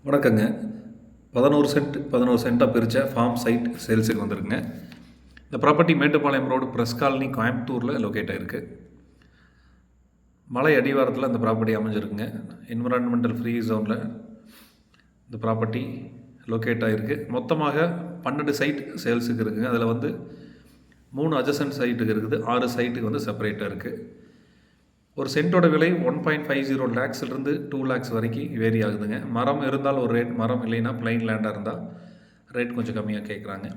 வணக்கங்க. 11 சென்ட்டாக பிரித்த form side சேல்ஸுக்கு வந்திருக்குங்க. இந்த property Mettupalayam road press colony கோயம்புத்தூரில் லொக்கேட் ஆகிருக்கு. மலை அடிவாரத்தில் இந்த ப்ராப்பர்ட்டி அமைஞ்சிருக்குங்க. என்விரான்மெண்டல் ஃப்ரீ ஜோனில் இந்த ப்ராப்பர்ட்டி லொக்கேட் ஆகிருக்கு. மொத்தமாக 12 சைட் சேல்ஸுக்கு இருக்குதுங்க. அதில் 3 அட்ஜசன்ட் சைட்டுக்கு இருக்குது, 6 சைட்டுக்கு செப்பரேட்டாக இருக்குது. ஒரு சென்ட்டோட விலை 1.50 லேக்ஸ்லேருந்து 2 லேக்ஸ் வரைக்கும் வேரி ஆகுதுங்க. மரம் இருந்தால் ஒரு ரேட், மரம் இல்லைன்னா பிளைன் லேண்டாக இருந்தால் ரேட் கொஞ்சம் கம்மியாக கேட்குறாங்க.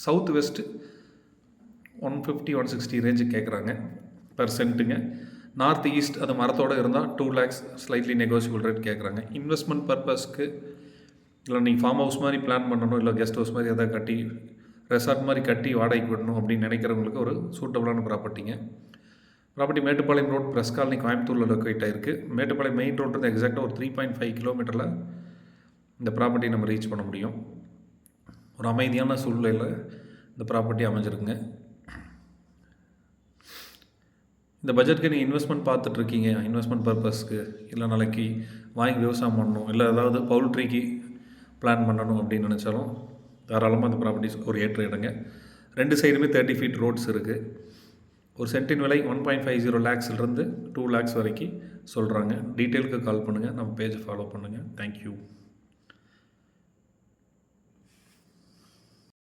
சவுத் வெஸ்ட் 150-160 ரேஞ்சு கேட்குறாங்க பெர் சென்ட்டுங்க. நார்த் ஈஸ்ட் அது மரத்தோடு இருந்தால் 2 லேக்ஸ் ஸ்லைட்லி நெகோசியபிள் ரேட் கேட்குறாங்க. இன்வெஸ்ட்மெண்ட் பர்பஸ்க்கு இல்லை நீங்கள் ஃபார்ம் ஹவுஸ் மாதிரி பிளான் பண்ணணும், இல்லை கெஸ்ட் ஹவுஸ் மாதிரி எதாவது கட்டி ரெசார்ட் மாதிரி கட்டி வாடகைக்கு விடணும் அப்படின்னு நினைக்கிறவங்களுக்கு ஒரு சூட்டபுளான ப்ராப்பர்ட்டிங்க. Property Mettupalayam road press colony கோயம்புத்தூரில் லொக்கேட் ஆகிருக்கு. மேட்டுப்பாளையம் மெயின் ரோட்லேருந்து எக்ஸாக்டாக ஒரு 3.5 கிலோமீட்டரில் இந்த ப்ராப்பர்ட்டி நம்ம ரீச் பண்ண முடியும். ஒரு அமைதியான சூழ்நிலையில் இந்த ப்ராப்பர்ட்டி அமைஞ்சிருக்குங்க. இந்த பட்ஜெட்டுக்கு நீங்கள் இன்வெஸ்ட்மெண்ட் பார்த்துட்ருக்கீங்க, இன்வெஸ்ட்மெண்ட் பர்பஸ்க்கு, இல்லை நாளைக்கு வாங்கி விவசாயம் பண்ணணும், இல்லை ஏதாவது பவுல்ட்ரிக்கு பிளான் பண்ணணும் அப்படின்னு நினச்சாலும் தாராளமாக இந்த ப்ராப்பர்ட்டிஸ் ஒரு ஏற்ற இடங்க. 2 சைடுமே 30 ஃபீட் ரோட்ஸ் இருக்குது. ஒரு சென்ட்டின் விலை 1.50 லேக்ஸ்லேருந்து 2 லேக்ஸ் வரைக்கும் சொல்கிறாங்க. டீட்டெயிலுக்கு கால் பண்ணுங்கள், நம்ம பேஜை ஃபாலோ பண்ணுங்கள். தேங்க்யூ.